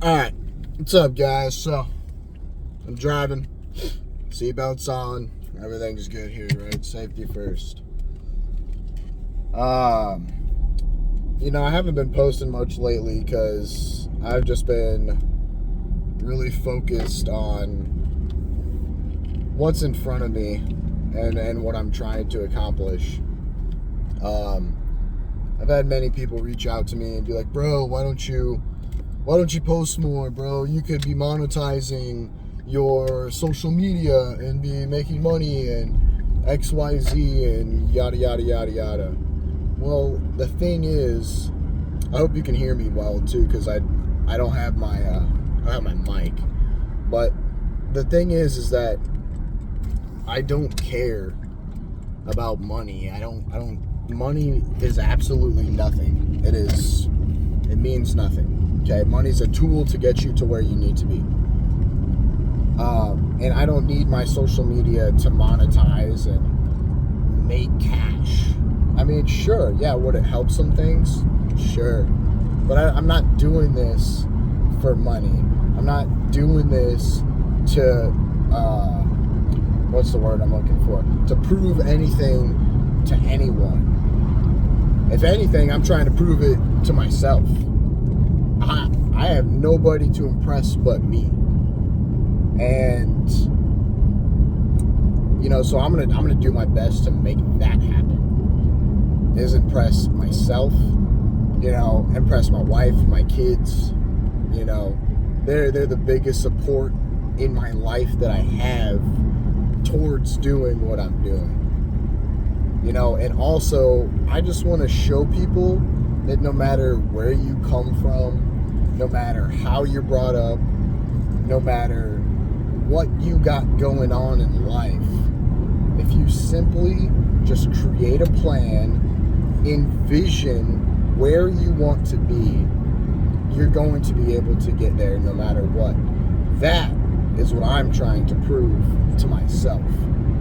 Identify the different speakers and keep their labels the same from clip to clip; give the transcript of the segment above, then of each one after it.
Speaker 1: Alright, what's up, guys? So, I'm driving, seatbelts on, everything's good here, right? Safety first. I haven't been posting much lately because I've just been really focused on what's in front of me and what I'm trying to accomplish. I've had many people reach out to me and be like, bro, why don't you post more, bro? You could be monetizing your social media and be making money and XYZ and yada, yada, yada, yada. Well, the thing is, I hope you can hear me well too, because I don't have my mic. But the thing is that I don't care about money. Money is absolutely nothing. It means nothing. Okay, money's a tool to get you to where you need to be. And I don't need my social media to monetize and make cash. I mean, sure, yeah, would it help some things? Sure. But I'm not doing this for money. I'm not doing this to, what's the word I'm looking for? To prove anything to anyone. If anything, I'm trying to prove it to myself. I have nobody to impress but me. And so I'm gonna do my best to make that happen. Is impress myself, impress my wife, my kids. They're the biggest support in my life that I have towards doing what I'm doing. And also I just want to show people that no matter where you come from, no matter how you're brought up, no matter what you got going on in life, if you simply just create a plan, envision where you want to be, you're going to be able to get there no matter what. That is what I'm trying to prove to myself.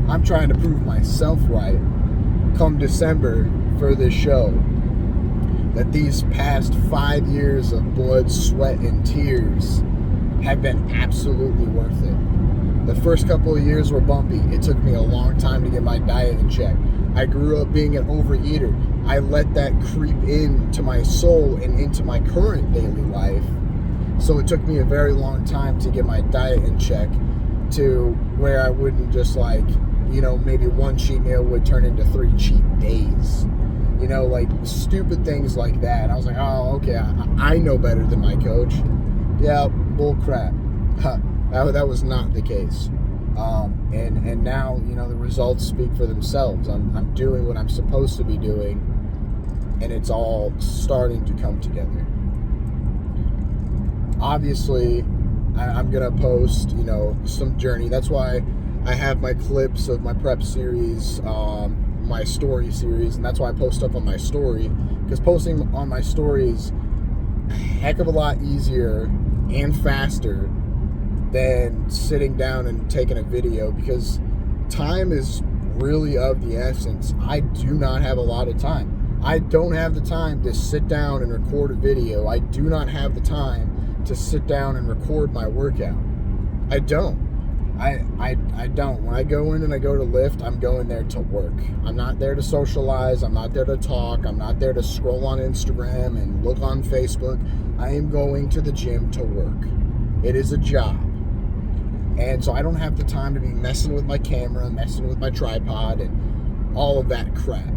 Speaker 1: I'm trying to prove myself right come December for this show, that these past 5 years of blood, sweat, and tears have been absolutely worth it. The first couple of years were bumpy. It took me a long time to get my diet in check. I grew up being an overeater. I let that creep into my soul and into my current daily life. So it took me a very long time to get my diet in check to where I wouldn't just maybe one cheat meal would turn into 3 cheat days. Stupid things like that. I was like, oh, okay, I know better than my coach. Yeah, bull crap. That was not the case. And now, the results speak for themselves. I'm doing what I'm supposed to be doing, and it's all starting to come together. Obviously, I'm going to post, some journey. That's why I have my clips of my prep series, my story series, and that's why I post up on my story, because posting on my story is a heck of a lot easier and faster than sitting down and taking a video, because time is really of the essence. I do not have a lot of time. I don't have the time to sit down and record a video. I do not have the time to sit down and record my workout. I don't. I don't. When I go in and I go to lift, I'm going there to work. I'm not there to socialize. I'm not there to talk. I'm not there to scroll on Instagram and look on Facebook. I am going to the gym to work. It is a job. And so I don't have the time to be messing with my camera, messing with my tripod, and all of that crap.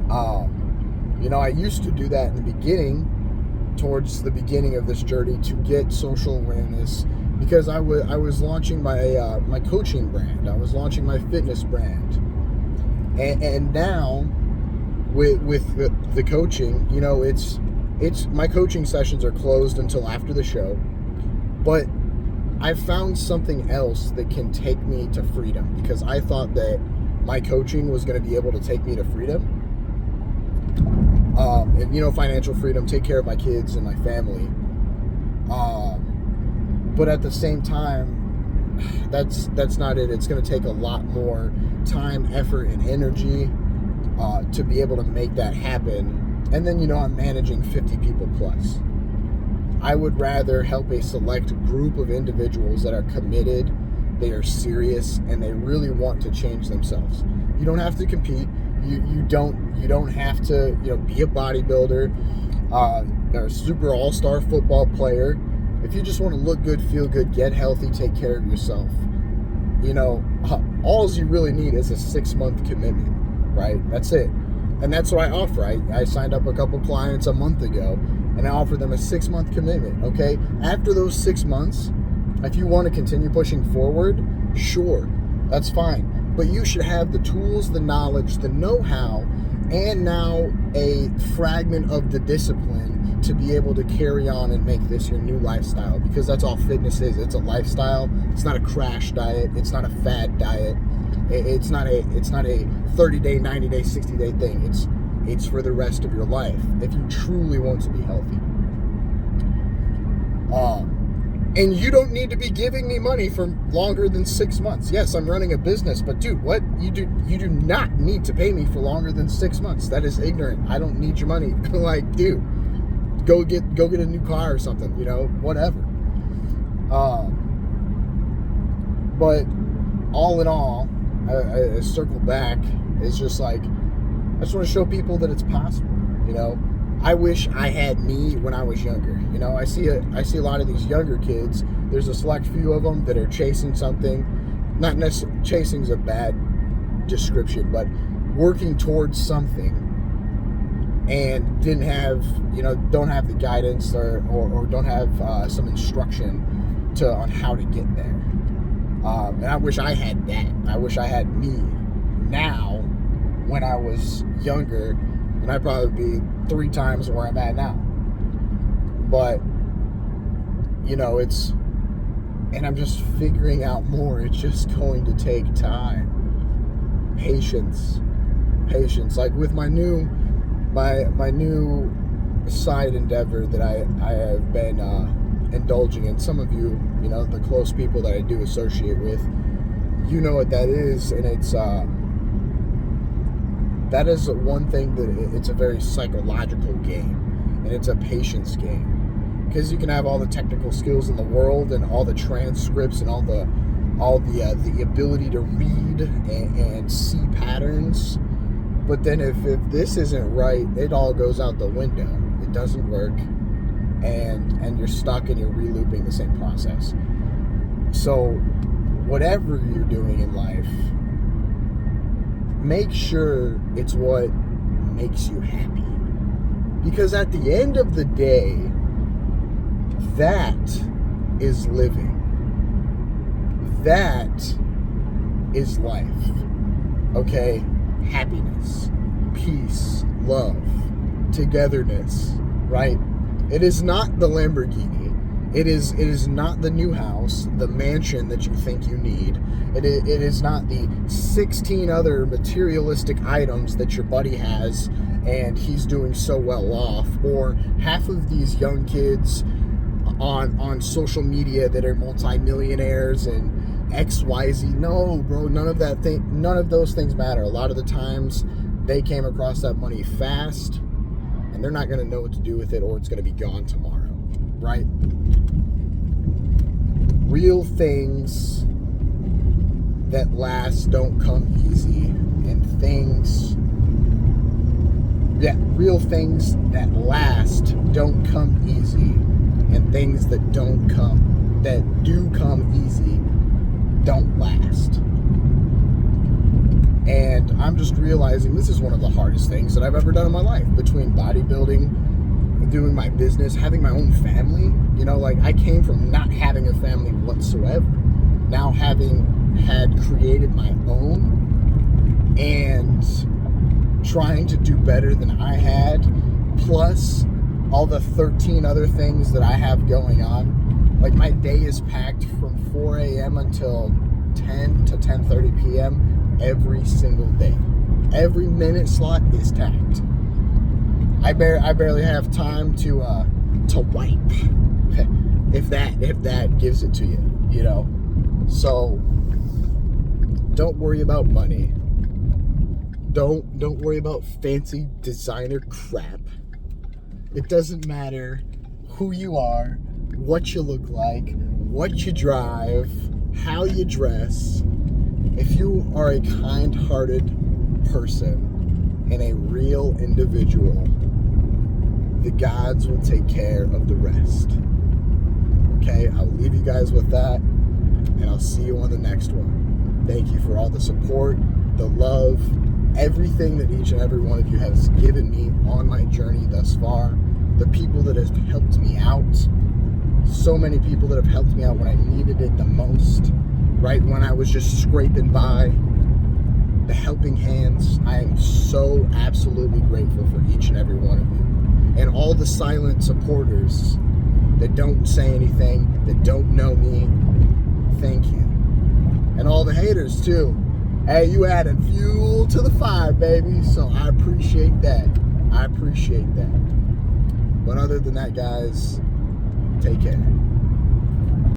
Speaker 1: I used to do that in the beginning, towards the beginning of this journey, to get social awareness, because I was launching my coaching brand. I was launching my fitness brand. And now with the coaching, it's my coaching sessions are closed until after the show. But I've found something else that can take me to freedom, because I thought that my coaching was going to be able to take me to freedom. And financial freedom, take care of my kids and my family. But at the same time, that's not it. It's going to take a lot more time, effort, and energy to be able to make that happen. And then, I'm managing 50 people plus. I would rather help a select group of individuals that are committed, they are serious, and they really want to change themselves. You don't have to compete. You don't have to be a bodybuilder, or a super all-star football player. If you just want to look good, feel good, get healthy, take care of yourself, all you really need is a 6-month commitment, right? That's it. And that's what I offer. I signed up a couple clients a month ago, and I offer them a 6-month commitment, okay? After those 6 months, if you want to continue pushing forward, sure, that's fine. But you should have the tools, the knowledge, the know-how, and now a fragment of the discipline to be able to carry on and make this your new lifestyle, because that's all fitness is. It's a lifestyle. It's not a crash diet. It's not a fad diet. It's not a 30-day, 90-day, 60-day thing. It's for the rest of your life if you truly want to be healthy. And you don't need to be giving me money for longer than 6 months. Yes, I'm running a business, but dude, what you do not need to pay me for longer than 6 months. That is ignorant. I don't need your money. Like, dude, go get a new car or something, whatever. But all in all, I circle back. It's just like, I just want to show people that it's possible. I wish I had me when I was younger. I see a lot of these younger kids. There's a select few of them that are chasing something. Not necessarily chasing's a bad description, but working towards something and don't have the guidance or don't have some instruction on how to get there. And I wish I had that. I wish I had me now when I was younger, and I'd probably be 3 times where I'm at now. But, and I'm just figuring out more. It's just going to take time. Patience. Like with my new side endeavor that I have been indulging in. Some of you, the close people that I do associate with, what that is, and it's that is one thing that it's a very psychological game, and it's a patience game, because you can have all the technical skills in the world and all the transcripts and all the ability to read and see patterns, but then if this isn't right, it all goes out the window. It doesn't work, and you're stuck and you're re-looping the same process. So whatever you're doing in life, make sure it's what makes you happy. Because at the end of the day, that is living. That is life. Okay? Happiness, peace, love, togetherness, right? It is not the Lamborghini. It is not the new house, the mansion that you think you need. It is not the 16 other materialistic items that your buddy has and he's doing so well off, or half of these young kids on social media that are multimillionaires and XYZ. No, bro, none of those things matter. A lot of the times they came across that money fast, and they're not going to know what to do with it, or it's going to be gone tomorrow, right? Real things that last don't come easy, and real things that last don't come easy, and things that do come easy don't last. And I'm just realizing this is one of the hardest things that I've ever done in my life, between bodybuilding, doing my business, having my own family. I came from not having a family whatsoever, now having had created my own and trying to do better than I had, plus all the 13 other things that I have going on. Like, my day is packed from 4 a.m. until 10 to 10:30 p.m. every single day. Every minute slot is tacked. I barely have time to wipe, if that gives it to you, So don't worry about money. Don't worry about fancy designer crap. It doesn't matter who you are, what you look like, what you drive, how you dress. If you are a kind-hearted person and a real individual, the gods will take care of the rest. Okay, I'll leave you guys with that, and I'll see you on the next one. Thank you for all the support, the love, everything that each and every one of you has given me on my journey thus far. The people that have helped me out. So many people that have helped me out when I needed it the most. Right when I was just scraping by. The helping hands. I am so absolutely grateful for each and every one of you. And all the silent supporters that don't say anything, that don't know me, thank you. And all the haters too. Hey, you added fuel to the fire, baby. So I appreciate that. I appreciate that. But other than that, guys, take care.